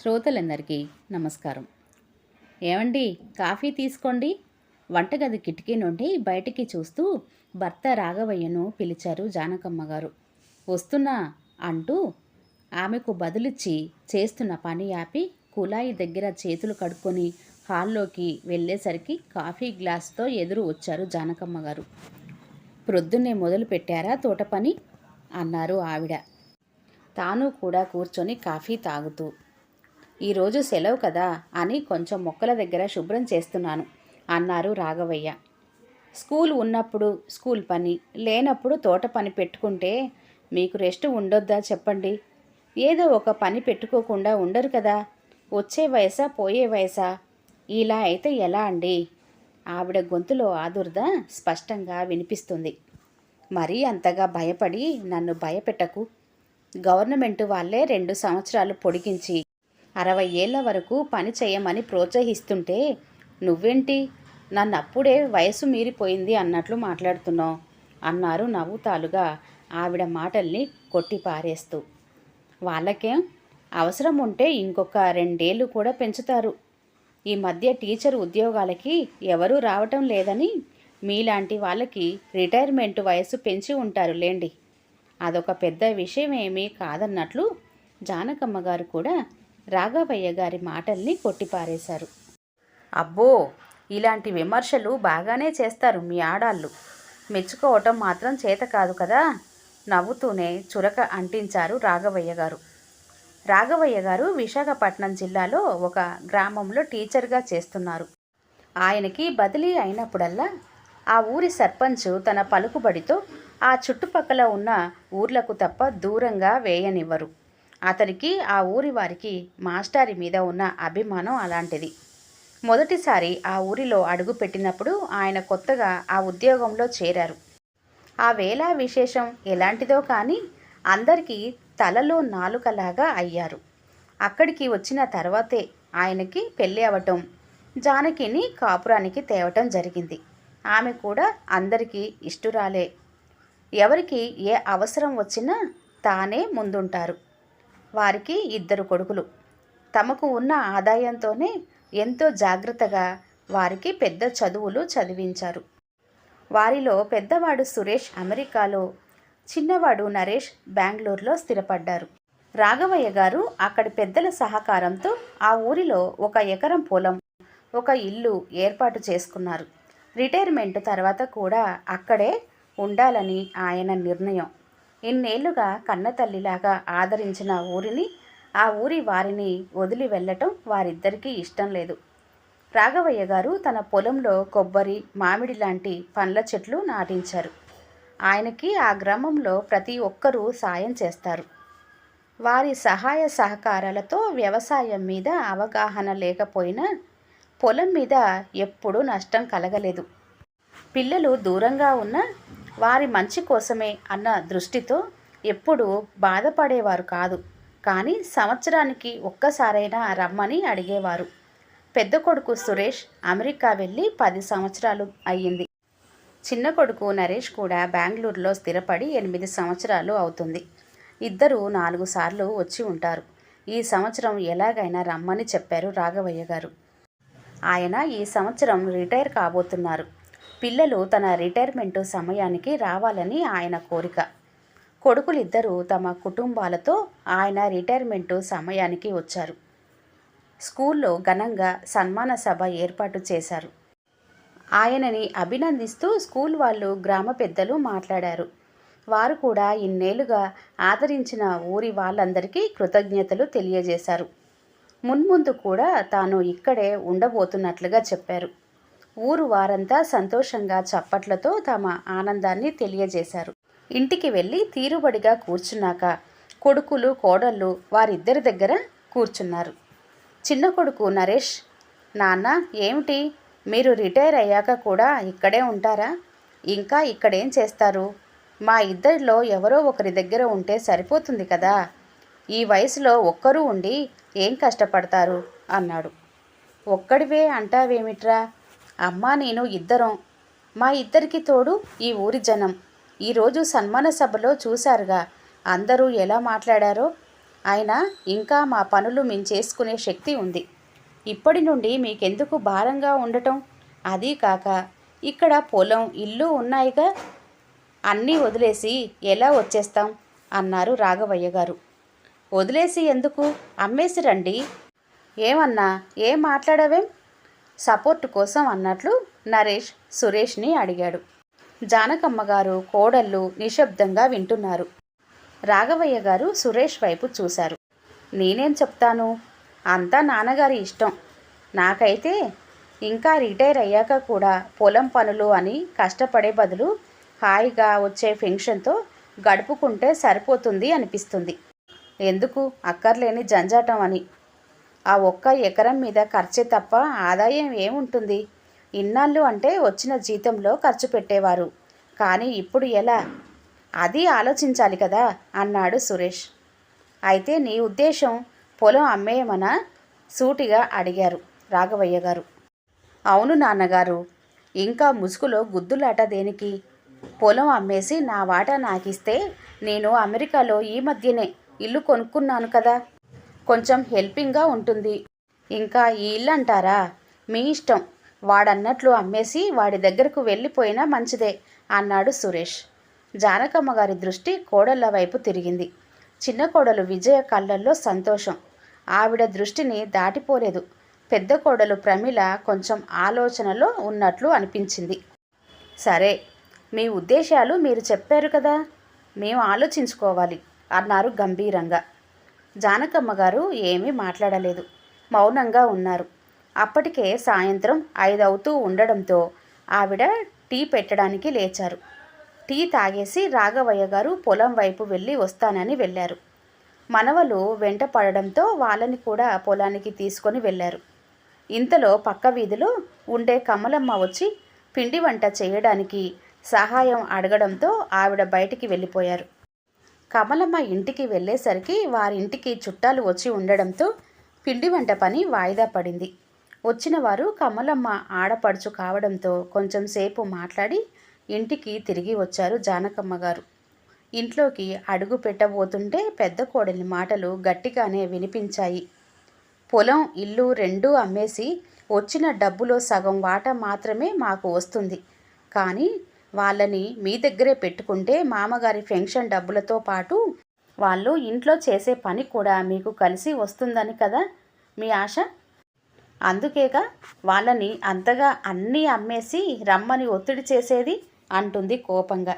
శ్రోతలందరికీ నమస్కారం. ఏమండి, కాఫీ తీసుకోండి. వంటగది కిటికీ నుండి బయటికి చూస్తూ భర్త రాఘవయ్యను పిలిచారు జానకమ్మ గారు. వస్తున్నా అంటూ ఆమెకు బదులిచ్చి చేస్తున్న పని ఆపి కుళాయి దగ్గర చేతులు కడుక్కొని హాల్లోకి వెళ్ళేసరికి కాఫీ గ్లాస్తో ఎదురు వచ్చారు జానకమ్మ గారు. ప్రొద్దున్నే మొదలు పెట్టారా తోట పని అన్నారు ఆవిడ. తాను కూడా కూర్చొని కాఫీ తాగుతూ, ఈరోజు సెలవు కదా అని కొంచెం మొక్కల దగ్గర శుభ్రం చేస్తున్నాను అన్నారు రాఘవయ్య. స్కూల్ ఉన్నప్పుడు స్కూల్ పని, లేనప్పుడు తోట పని పెట్టుకుంటే మీకు రెస్ట్ ఉండొద్దా చెప్పండి? ఏదో ఒక పని పెట్టుకోకుండా ఉండరు కదా. వచ్చే వయసా పోయే వయసా? ఇలా అయితే ఎలా అండి? ఆవిడ గొంతులో ఆదుర్ద స్పష్టంగా వినిపిస్తుంది. మరీ అంతగా భయపడి నన్ను భయపెట్టకు. గవర్నమెంట్ వాళ్ళే 2 సంవత్సరాలు పొడిగించి 60 ఏళ్ల వరకు పని చేయమని ప్రోత్సహిస్తుంటే నువ్వేంటి నన్ను అప్పుడే వయసు మీరిపోయింది అన్నట్లు మాట్లాడుతున్నావు అన్నారు నవ్వుతాలుగా ఆవిడ మాటల్ని కొట్టిపారేస్తూ. వాళ్ళకేం అవసరం ఉంటే ఇంకొక 2 ఏళ్ళు కూడా పెంచుతారు. ఈ మధ్య టీచర్ ఉద్యోగాలకి ఎవరూ రావటం లేదని మీలాంటి వాళ్ళకి రిటైర్మెంట్ వయసు పెంచి ఉంటారు లేండి. అదొక పెద్ద విషయం ఏమీ కాదన్నట్లు జానకమ్మ గారు కూడా రాఘవయ్య గారి మాటల్ని కొట్టిపారేశారు. అబ్బో, ఇలాంటి విమర్శలు బాగానే చేస్తారు మీ ఆడాళ్ళు. మెచ్చుకోవటం మాత్రం చేత కాదు కదా. నవ్వుతూనే చురక అంటించారు రాఘవయ్య గారు. రాఘవయ్య గారు విశాఖపట్నం జిల్లాలో ఒక గ్రామంలో టీచర్గా చేస్తున్నారు. ఆయనకి బదిలీ అయినప్పుడల్లా ఆ ఊరి సర్పంచ్ తన పలుకుబడితో ఆ చుట్టుపక్కల ఉన్న ఊర్లకు తప్ప దూరంగా వేయనివ్వరు. అతనికి ఆ ఊరి వారికి మాస్టారి మీద ఉన్న అభిమానం అలాంటిది. మొదటిసారి ఆ ఊరిలో అడుగు పెట్టినప్పుడు ఆయన కొత్తగా ఆ ఉద్యోగంలో చేరారు. ఆ వేళ విశేషం ఎలాంటిదో కానీ అందరికీ తలలో నాలుకలాగా అయ్యారు. అక్కడికి వచ్చిన తర్వాతే ఆయనకి పెళ్ళి అవటం, జానకిని కాపురానికి తేవటం జరిగింది. ఆమె కూడా అందరికీ ఇష్టురాలే. ఎవరికి ఏ అవసరం వచ్చినా తానే ముందుంటారు. వారికి 2 కొడుకులు. తమకు ఉన్న ఆదాయంతోనే ఎంతో జాగ్రత్తగా వారికి పెద్ద చదువులు చదివించారు. వారిలో పెద్దవాడు సురేష్ అమెరికాలో, చిన్నవాడు నరేష్ బెంగళూరులో స్థిరపడ్డారు. రాఘవయ్య గారు అక్కడి పెద్దల సహకారంతో ఆ ఊరిలో 1 ఎకరం పొలం, 1 ఇల్లు ఏర్పాటు చేసుకున్నారు. రిటైర్మెంట్ తర్వాత కూడా అక్కడే ఉండాలని ఆయన నిర్ణయం. ఇన్నేళ్లుగా కన్నతల్లిలాగా ఆదరించిన ఊరిని, ఆ ఊరి వారిని వదిలి వెళ్ళటం వారిద్దరికీ ఇష్టం లేదు. రాఘవయ్య గారు తన పొలంలో కొబ్బరి, మామిడి లాంటి పండ్ల చెట్లు నాటించారు. ఆయనకి ఆ గ్రామంలో ప్రతి ఒక్కరూ సాయం చేస్తారు. వారి సహాయ సహకారాలతో వ్యవసాయం మీద అవగాహన లేకపోయినా పొలం మీద ఎప్పుడూ నష్టం కలగలేదు. పిల్లలు దూరంగా ఉన్న వారి మంచి కోసమే అన్న దృష్టితో ఎప్పుడూ బాధపడేవారు కాదు. కానీ సంవత్సరానికి ఒక్కసారైనా రమ్మని అడిగేవారు. పెద్ద కొడుకు సురేష్ అమెరికా వెళ్ళి 10 సంవత్సరాలు అయ్యింది. చిన్న కొడుకు నరేష్ కూడా బెంగళూరులో స్థిరపడి 8 సంవత్సరాలు అవుతుంది. ఇద్దరు 4 సార్లు వచ్చి ఉంటారు. ఈ సంవత్సరం ఎలాగైనా రమ్మని చెప్పారు రాఘవయ్య గారు. ఆయన ఈ సంవత్సరం రిటైర్ కాబోతున్నారు. పిల్లలు తన రిటైర్మెంటు సమయానికి రావాలని ఆయన కోరిక. కొడుకులిద్దరూ తమ కుటుంబాలతో ఆయన రిటైర్మెంటు సమయానికి వచ్చారు. స్కూల్లో ఘనంగా సన్మాన సభ ఏర్పాటు చేశారు. ఆయనని అభినందిస్తూ స్కూల్ వాళ్ళు, గ్రామ పెద్దలు మాట్లాడారు. వారు కూడా ఇన్నేళ్లుగా ఆదరించిన ఊరి వాళ్ళందరికీ కృతజ్ఞతలు తెలియజేశారు. మున్ముందు కూడా తాను ఇక్కడే ఉండబోతున్నట్లుగా చెప్పారు. ఊరు వారంతా సంతోషంగా చప్పట్లతో తమ ఆనందాన్ని తెలియజేశారు. ఇంటికి వెళ్ళి తీరుబడిగా కూర్చున్నాక కొడుకులు, కోడళ్ళు వారిద్దరి దగ్గర కూర్చున్నారు. చిన్న కొడుకు నరేష్, నాన్న ఏమిటి, మీరు రిటైర్ అయ్యాక కూడా ఇక్కడే ఉంటారా? ఇంకా ఇక్కడేం చేస్తారు? మా ఇద్దరిలో ఎవరో ఒకరి దగ్గర ఉంటే సరిపోతుంది కదా. ఈ వయసులో ఒక్కరూ ఉండి ఏం కష్టపడతారు అన్నాడు. ఒక్కడివే అంటావేమిట్రా? అమ్మా నేను ఇద్దరం. మా ఇద్దరికి తోడు ఈ ఊరి జనం. ఈరోజు సన్మాన సభలో చూశారుగా అందరూ ఎలా మాట్లాడారో. అయినా ఇంకా మా పనులు మేము చేసుకునే శక్తి ఉంది. ఇప్పటి నుండి మీకెందుకు భారంగా ఉండటం? అదీ కాక ఇక్కడ పొలం ఇల్లు ఉన్నాయిగా, అన్నీ వదిలేసి ఎలా వచ్చేస్తాం అన్నారు రాఘవయ్య గారు. వదిలేసి ఎందుకు, అమ్మేసి రండి. ఏమన్నా, ఏం మాట్లాడవేం? సపోర్ట్ కోసం అన్నట్లు నరేష్ సురేష్ని అడిగాడు. జానకమ్మ గారు కోడళ్ళు నిశ్శబ్దంగా వింటున్నారు. రాఘవయ్య గారు సురేష్ వైపు చూశారు. నేనేం చెప్తాను, అంతా నాన్నగారి ఇష్టం. నాకైతే ఇంకా రిటైర్ అయ్యాక కూడా పొలం పనులు అని కష్టపడే బదులు హాయిగా వచ్చే పెన్షన్తో గడుపుకుంటే సరిపోతుంది అనిపిస్తుంది. ఎందుకు అక్కర్లేని జంజాటం అని. ఆ ఒక్క ఎకరం మీద ఖర్చే తప్ప ఆదాయం ఏముంటుంది? ఇన్నాళ్ళు అంటే వచ్చిన జీతంలో ఖర్చు పెట్టేవారు. కానీ ఇప్పుడు ఎలా? అది ఆలోచించాలి కదా అన్నాడు సురేష్. అయితే నీ ఉద్దేశం పొలం అమ్మేయమనా? సూటిగా అడిగారు రాఘవయ్య గారు. అవును నాన్నగారు. ఇంకా ముసుగులో గుద్దులాట దేనికి? పొలం అమ్మేసి నా వాటా నాకిస్తే నేను అమెరికాలో ఈ మధ్యనే ఇల్లు కొనుక్కున్నాను కదా, కొంచెం హెల్పింగ్గా ఉంటుంది. ఇంకా ఈ ఇల్లు అంటారా? మీ ఇష్టం. వాడన్నట్లు అమ్మేసి వాడి దగ్గరకు వెళ్ళిపోయినా మంచిదే అన్నాడు సురేష్. జానకమ్మ గారి దృష్టి కోడళ్ళ వైపు తిరిగింది. చిన్న కోడలు విజయ కళ్ళల్లో సంతోషం ఆవిడ దృష్టిని దాటిపోలేదు. పెద్ద కోడలు ప్రమిళ కొంచెం ఆలోచనలో ఉన్నట్లు అనిపించింది. సరే, మీ ఉద్దేశాలు మీరు చెప్పారు కదా, మేము ఆలోచించుకోవాలి అన్నారు గంభీరంగా. జానకమ్మ గారు ఏమీ మాట్లాడలేదు, మౌనంగా ఉన్నారు. అప్పటికే సాయంత్రం 5 అవుతూ ఉండడంతో ఆవిడ టీ పెట్టడానికి లేచారు. టీ తాగేసి రాఘవయ్య గారు పొలం వైపు వెళ్ళి వస్తానని వెళ్ళారు. మనవలు వెంట పడడంతో వాళ్ళని కూడా పొలానికి తీసుకొని వెళ్ళారు. ఇంతలో పక్క వీధిలో ఉండే కమలమ్మ వచ్చి పిండి వంట చేయడానికి సహాయం అడగడంతో ఆవిడ బయటికి వెళ్ళిపోయారు. కమలమ్మ ఇంటికి వెళ్ళేసరికి వారింటికి చుట్టాలు వచ్చి ఉండడంతో పిండి వంట పని వాయిదా పడింది. వచ్చిన వారు కమలమ్మ ఆడపడుచు కావడంతో కొంచెం సేపు మాట్లాడి ఇంటికి తిరిగి వచ్చారు జానకమ్మ గారు. ఇంట్లోకి అడుగు పెట్టబోతుంటే పెద్ద కోడలి మాటలు గట్టిగానే వినిపించాయి. పొలం ఇల్లు రెండూ అమ్మేసి వచ్చిన డబ్బులో సగం వాటా మాత్రమే మాకు వస్తుంది. కానీ వాళ్ళని మీ దగ్గరే పెట్టుకుంటే మామగారి పెన్షన్ డబ్బులతో పాటు వాళ్ళు ఇంట్లో చేసే పని కూడా మీకు కలిసి వస్తుందని కదా మీ ఆశ. అందుకేగా వాళ్ళని అంతగా అన్నీ అమ్మేసి రమ్మని ఒత్తిడి చేసేది అంటుంది కోపంగా.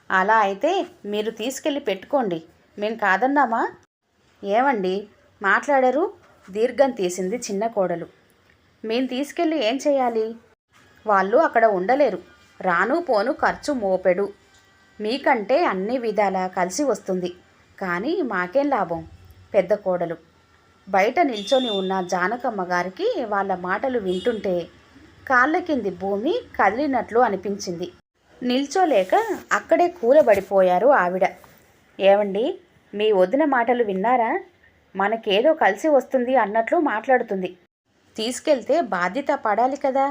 అలా అయితే మీరు తీసుకెళ్ళి పెట్టుకోండి, మేం కాదన్నామా? ఏమండి మాట్లాడరు? దీర్ఘం తీసింది చిన్న కోడలు. మేం తీసుకెళ్ళి ఏం చేయాలి? వాళ్ళు అక్కడ ఉండలేరు. రాను పోను ఖర్చు మోపెడు. మీకంటే అన్ని విధాలా కలిసి వస్తుంది. కానీ మాకేం లాభం? పెద్ద కోడలు. బయట నిల్చొని ఉన్న జానకమ్మ గారికి వాళ్ళ మాటలు వింటుంటే కాళ్ళ కింది భూమి కదిలినట్లు అనిపించింది. నిల్చోలేక అక్కడే కూలబడిపోయారు ఆవిడ. ఏమండి, మీ వదిన మాటలు విన్నారా? మనకేదో కలిసి వస్తుంది అన్నట్లు మాట్లాడుతుంది. తీసుకెళ్తే బాధ్యత పడాలి కదా.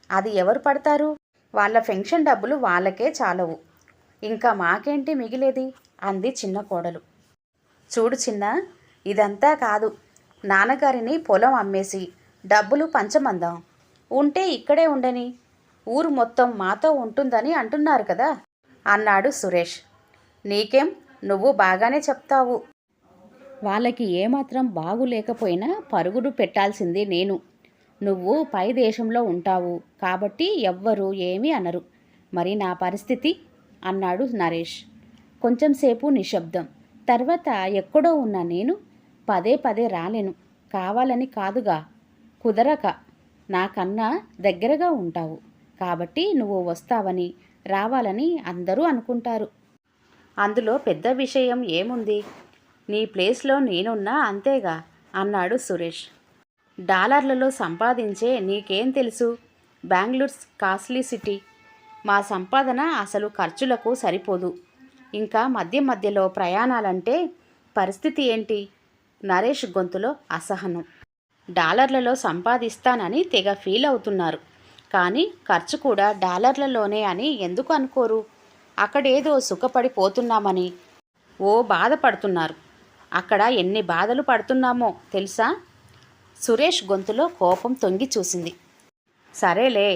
అది ఎవరు పడతారు? వాళ్ళ పెన్షన్ డబ్బులు వాళ్ళకే చాలవు. ఇంకా మాకేంటి మిగిలేది అంది చిన్న కోడలు. చూడు చిన్న, ఇదంతా కాదు. నాన్నగారిని పొలం అమ్మేసి డబ్బులు పంచమందాం. ఉంటే ఇక్కడే ఉండని, ఊరు మొత్తం మాతో ఉంటుందని అంటున్నారు కదా అన్నాడు సురేష్. నీకేం, నువ్వు బాగానే చెప్తావు. వాళ్ళకి ఏమాత్రం బాగులేకపోయినా పరుగులు పెట్టాల్సింది నేను. నువ్వు పై దేశంలో ఉంటావు కాబట్టి ఎవ్వరూ ఏమీ అనరు. మరి నా పరిస్థితి అన్నాడు నరేష్. కొంచెంసేపు నిశ్శబ్దం. తర్వాత ఎక్కడో ఉన్న నేను పదే పదే రాలేను. కావాలని కాదుగా, కుదరక. నాకన్నా దగ్గరగా ఉంటావు కాబట్టి నువ్వు వస్తావని రావాలని అందరూ అనుకుంటారు. అందులో పెద్ద విషయం ఏముంది? నీ ప్లేస్లో నేనున్నా అంతేగా అన్నాడు సురేష్. డాలర్లలో సంపాదించే నీకేం తెలుసు? Bengaluru costly city. మా సంపాదన అసలు ఖర్చులకు సరిపోదు. ఇంకా మధ్య మధ్యలో ప్రయాణాలంటే పరిస్థితి ఏంటి? నరేష్ గొంతులో అసహనం. డాలర్లలో సంపాదిస్తానని తెగ ఫీల్ అవుతున్నారు. కానీ ఖర్చు కూడా డాలర్లలోనే అని ఎందుకు అనుకోరు? అక్కడేదో సుఖపడిపోతున్నామని ఓ బాధపడుతున్నారు. అక్కడ ఎన్ని బాధలు పడుతున్నామో తెలుసా? సురేష్ గొంతులో కోపం తొంగి చూసింది. సరేలే,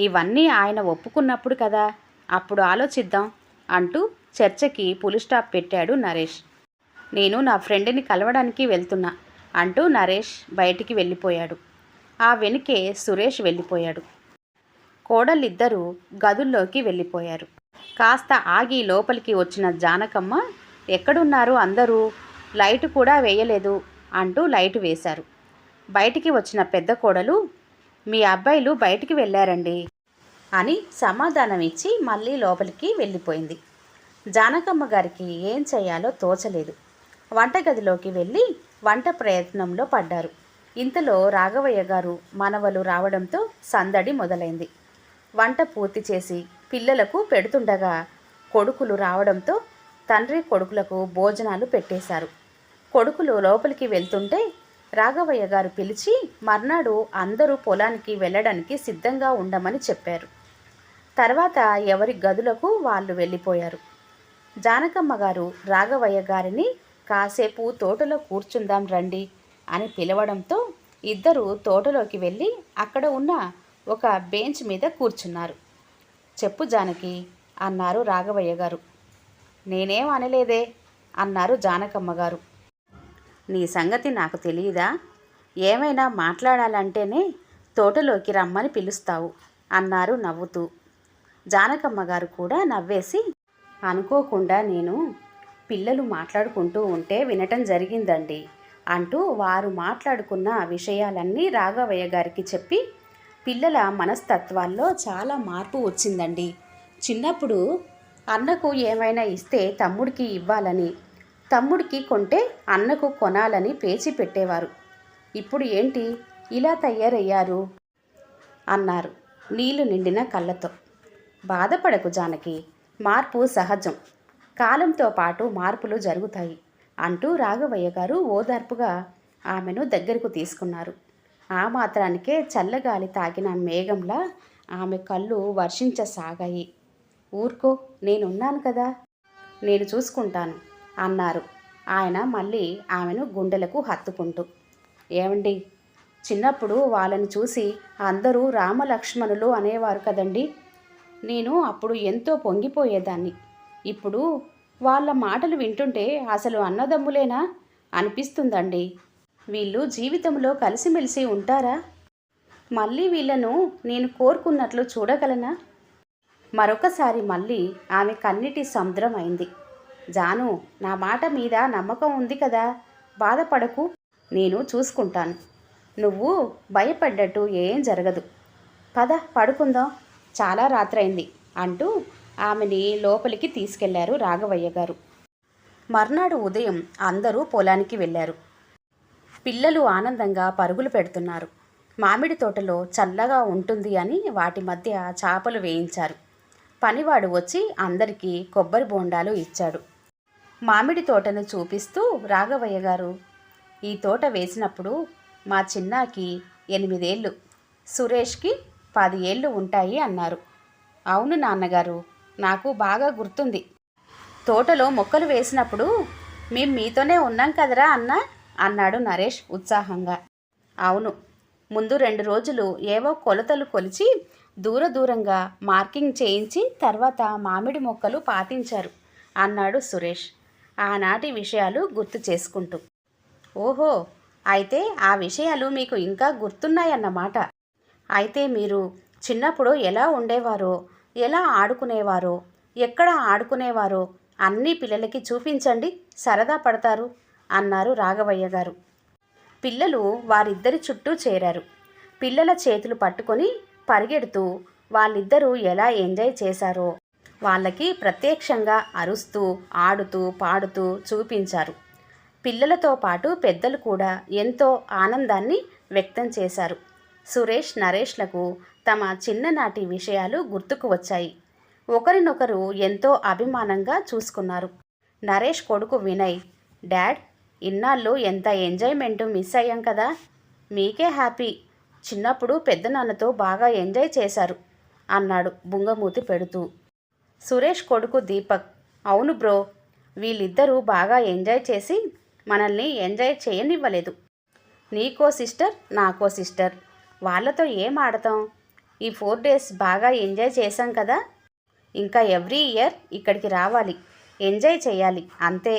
ఇవన్నీ ఆయన ఒప్పుకున్నప్పుడు కదా, అప్పుడు ఆలోచిద్దాం అంటూ చర్చకి పులిస్టాప్ పెట్టాడు నరేష్. నేను నా ఫ్రెండ్ని కలవడానికి వెళ్తున్నా అంటూ నరేష్ బయటికి వెళ్ళిపోయాడు. ఆ వెనుకే సురేష్ వెళ్ళిపోయాడు. కోడళ్ళిద్దరూ గదుల్లోకి వెళ్ళిపోయారు. కాస్త ఆగి లోపలికి వచ్చిన జానకమ్మ, ఎక్కడున్నారు అందరూ? లైటు కూడా వేయలేదు అంటూ లైటు వేశారు. బయటికి వచ్చిన పెద్ద కోడలు, మీ అబ్బాయిలు బయటికి వెళ్ళారండి అని సమాధానం ఇచ్చి మళ్ళీ లోపలికి వెళ్ళిపోయింది. జానకమ్మ గారికి ఏం చేయాలో తోచలేదు. వంటగదిలోకి వెళ్ళి వంట ప్రయత్నంలో పడ్డారు. ఇంతలో రాఘవయ్య గారు మనవలు రావడంతో సందడి మొదలైంది. వంట పూర్తి చేసి పిల్లలకు పెడుతుండగా కొడుకులు రావడంతో తండ్రి కొడుకులకు భోజనాలు పెట్టేశారు. కొడుకులు లోపలికి వెళ్తుంటే రాఘవయ్య గారు పిలిచి మర్నాడు అందరూ పొలానికి వెళ్ళడానికి సిద్ధంగా ఉండమని చెప్పారు. తర్వాత ఎవరి గదులకు వాళ్ళు వెళ్ళిపోయారు. జానకమ్మ గారు రాఘవయ్య గారిని కాసేపు తోటలో కూర్చుందాం రండి అని పిలవడంతో ఇద్దరు తోటలోకి వెళ్ళి అక్కడ ఉన్న ఒక బెంచ్ మీద కూర్చున్నారు. చెప్పు జానకి అన్నారు రాఘవయ్య గారు. నేనేం అనలేదే అన్నారు జానకమ్మ గారు. నీ సంగతి నాకు తెలియదా? ఏమైనా మాట్లాడాలంటేనే తోటలోకి రమ్మని పిలుస్తావు అన్నారు నవ్వుతూ. జానకమ్మ గారు కూడా నవ్వేసి, అనుకోకుండా నేను పిల్లలు మాట్లాడుకుంటూ ఉంటే వినటం జరిగిందండి అంటూ వారు మాట్లాడుకున్న విషయాలన్నీ రాఘవయ్య గారికి చెప్పి, పిల్లల మనస్తత్వాల్లో చాలా మార్పు వచ్చిందండి. చిన్నప్పుడు అన్నకు ఏమైనా ఇస్తే తమ్ముడికి ఇవ్వాలని, తమ్ముడికి కొంటే అన్నకు కొనాలని పేచి పెట్టేవారు. ఇప్పుడు ఏంటి ఇలా తయారయ్యారు అన్నారు నీళ్లు నిండిన కళ్ళతో. బాధపడకు జానకి, మార్పు సహజం, కాలంతో పాటు మార్పులు జరుగుతాయి అంటూ రాఘవయ్య గారు ఓదార్పుగా ఆమెను దగ్గరకు తీసుకున్నారు. ఆ మాత్రానికే చల్లగాలి తాకిన మేఘంలా ఆమె కళ్ళు వర్షించసాగాయి. ఊరుకో, నేనున్నాను కదా, నేను చూసుకుంటాను అన్నారు ఆయన మళ్ళీ ఆమెను గుండెలకు హత్తుకుంటూ. ఏమండి, చిన్నప్పుడు వాళ్ళని చూసి అందరూ రామలక్ష్మణులు అనేవారు కదండి. నేను అప్పుడు ఎంతో పొంగిపోయేదాన్ని. ఇప్పుడు వాళ్ళ మాటలు వింటుంటే అసలు అన్నదమ్ములేనా అనిపిస్తుందండి. వీళ్ళు జీవితంలో కలిసిమెలిసి ఉంటారా? మళ్ళీ వీళ్ళను నేను కోరుకున్నట్లు చూడగలనా? మరొకసారి మళ్ళీ ఆమె కన్నిటి సముద్రం అయింది. జాను, నా మాట మీద నమ్మకం ఉంది కదా, బాధపడకు, నేను చూసుకుంటాను. నువ్వు భయపడ్డట్టు ఏం జరగదు. పద పడుకుందాం, చాలా రాత్రైంది అంటూ ఆమెని లోపలికి తీసుకెళ్లారు రాఘవయ్య గారు. మర్నాడు ఉదయం అందరూ పొలానికి వెళ్ళారు. పిల్లలు ఆనందంగా పరుగులు పెడుతున్నారు. మామిడి తోటలో చల్లగా ఉంటుంది అని వాటి మధ్య చాపలు వేయించారు. పనివాడు వచ్చి అందరికీ కొబ్బరి బోండాలు ఇచ్చాడు. మామిడి తోటను చూపిస్తూ రాఘవయ్య గారు, ఈ తోట వేసినప్పుడు మా చిన్నాకి 8 ఏళ్ళు, సురేష్కి 10 ఏళ్ళు ఉంటాయి అన్నారు. అవును నాన్నగారు, నాకు బాగా గుర్తుంది. తోటలో మొక్కలు వేసినప్పుడు మేం మీతోనే ఉన్నాం కదరా అన్న అన్నాడు నరేష్ ఉత్సాహంగా. అవును, ముందు 2 రోజులు ఏవో కొలతలు కొలిచి దూరంగా మార్కింగ్ చేయించి తర్వాత మామిడి మొక్కలు పాతించారు అన్నాడు సురేష్ ఆనాటి విషయాలు గుర్తు చేసుకుంటూ. ఓహో, అయితే ఆ విషయాలు మీకు ఇంకా గుర్తున్నాయన్నమాట. అయితే మీరు చిన్నప్పుడు ఎలా ఉండేవారో, ఎలా ఆడుకునేవారో, ఎక్కడ ఆడుకునేవారో అన్నీ పిల్లలకి చూపించండి, సరదా పడతారు అన్నారు రాఘవయ్య గారు. పిల్లలు వారిద్దరి చుట్టూ చేరారు. పిల్లల చేతులు పట్టుకొని పరిగెడుతూ వాళ్ళిద్దరూ ఎలా ఎంజాయ్ చేశారో వాళ్ళకి ప్రత్యక్షంగా అరుస్తూ ఆడుతూ పాడుతూ చూపించారు. పిల్లలతో పాటు పెద్దలు కూడా ఎంతో ఆనందాన్ని వ్యక్తం చేశారు. సురేష్ నరేష్లకు తమ చిన్ననాటి విషయాలు గుర్తుకు వచ్చాయి. ఒకరినొకరు ఎంతో అభిమానంగా చూసుకున్నారు. నరేష్ కొడుకు వినయ్, డాడ్, ఇన్నాళ్ళు ఎంత ఎంజాయ్మెంట్ మిస్ అయ్యాం కదా, మీకే హ్యాపీ, చిన్నప్పుడు పెద్దనాన్నతో బాగా ఎంజాయ్ చేశారు అన్నాడు బుంగమూతి పెడుతూ. సురేష్ కొడుకు దీపక్, అవును బ్రో, వీళ్ళిద్దరూ బాగా ఎంజాయ్ చేసి మనల్ని ఎంజాయ్ చేయనివ్వలేదు. నీకో సిస్టర్, నాకో సిస్టర్, వాళ్ళతో ఏం ఆడతాం? ఈ 4 డేస్ బాగా ఎంజాయ్ చేశాం కదా, ఇంకా ఎవ్రీ ఇయర్ ఇక్కడికి రావాలి, ఎంజాయ్ చేయాలి అంతే,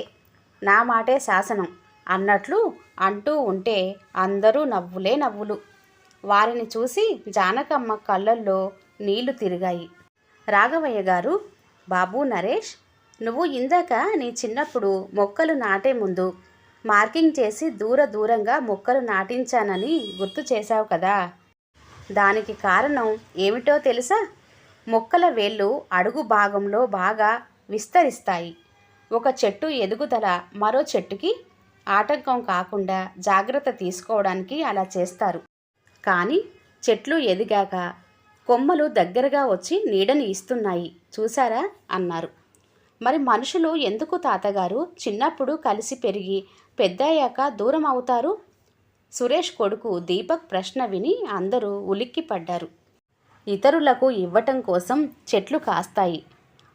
నా మాటే శాసనం అన్నట్లు అంటూ ఉంటే అందరూ నవ్వులే నవ్వులు. వారిని చూసి జానకమ్మ కళ్ళల్లో నీళ్లు తిరిగాయి. రాఘవయ్య గారు, బాబు నరేష్, నువ్వు ఇందాక నీ చిన్నప్పుడు మొక్కలు నాటే ముందు మార్కింగ్ చేసి దూరంగా మొక్కలు నాటించానని గుర్తు చేశావు కదా, దానికి కారణం ఏమిటో తెలుసా? మొక్కల వేళ్ళు అడుగు భాగంలో బాగా విస్తరిస్తాయి. ఒక చెట్టు ఎదుగుదల మరో చెట్టుకి ఆటంకం కాకుండా జాగ్రత్త తీసుకోవడానికి అలా చేస్తారు. కానీ చెట్లు ఎదిగాక కొమ్మలు దగ్గరగా వచ్చి నీడని ఇస్తున్నాయి చూసారా అన్నారు. మరి మనుషులు ఎందుకు తాతగారు చిన్నప్పుడు కలిసి పెరిగి పెద్దయ్యాక దూరం అవుతారు? సురేష్ కొడుకు దీపక్ ప్రశ్న విని అందరూ ఉలిక్కిపడ్డారు. ఇతరులకు ఇవ్వటం కోసం చెట్లు కాస్తాయి,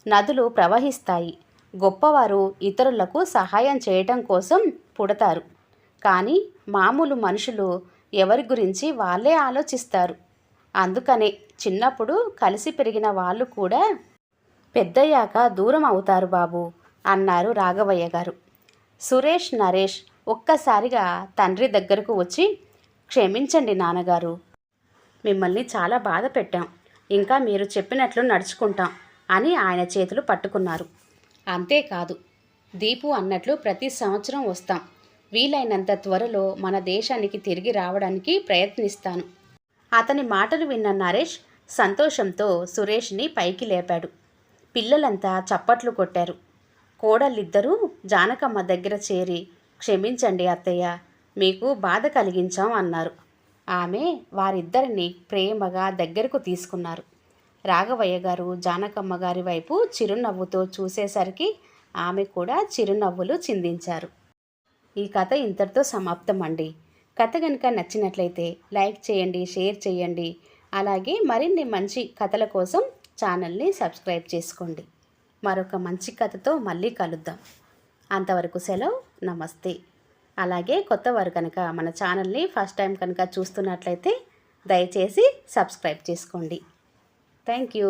నదులు ప్రవహిస్తాయి, గొప్పవారు ఇతరులకు సహాయం చేయటం కోసం పుడతారు. కానీ మామూలు మనుషులు ఎవరి గురించి వాళ్ళే ఆలోచిస్తారు. అందుకనే చిన్నప్పుడు కలిసి పెరిగిన వాళ్ళు కూడా పెద్దయ్యాక దూరం అవుతారు బాబు అన్నారు రాఘవయ్య గారు. సురేష్, నరేష్ ఒక్కసారిగా తండ్రి దగ్గరకు వచ్చి, క్షమించండి నాన్నగారు, మిమ్మల్ని చాలా బాధ పెట్టాం, ఇంకా మీరు చెప్పినట్లు నడుచుకుంటాం అని ఆయన చేతులు పట్టుకున్నారు. అంతేకాదు, దీపు అన్నట్లు ప్రతి సంవత్సరం వస్తాం, వీలైనంత త్వరలో మన దేశానికి తిరిగి రావడానికి ప్రయత్నిస్తాను. అతని మాటలు విన్న నరేష్ సంతోషంతో సురేష్ని పైకి లేపాడు. పిల్లలంతా చప్పట్లు కొట్టారు. కోడళ్ళిద్దరూ జానకమ్మ దగ్గర చేరి, క్షమించండి అత్తయ్య, మీకు బాధ కలిగించాం అన్నారు. ఆమె వారిద్దరిని ప్రేమగా దగ్గరకు తీసుకున్నారు. రాఘవయ్య గారు జానకమ్మ గారి వైపు చిరునవ్వుతో చూసేసరికి ఆమె కూడా చిరునవ్వులు చిందించారు. ఈ కథ ఇంతటితో సమాప్తం అండి. కథ కనుక నచ్చినట్లయితే లైక్ చేయండి, షేర్ చేయండి. అలాగే మరిన్ని మంచి కథల కోసం ఛానల్ని సబ్స్క్రైబ్ చేసుకోండి. మరొక మంచి కథతో మళ్ళీ కలుద్దాం. అంతవరకు సెలవు, నమస్తే. అలాగే కొత్తవారు కనుక మన ఛానల్ని ఫస్ట్ టైం కనుక చూస్తున్నట్లయితే దయచేసి సబ్స్క్రైబ్ చేసుకోండి. Thank you.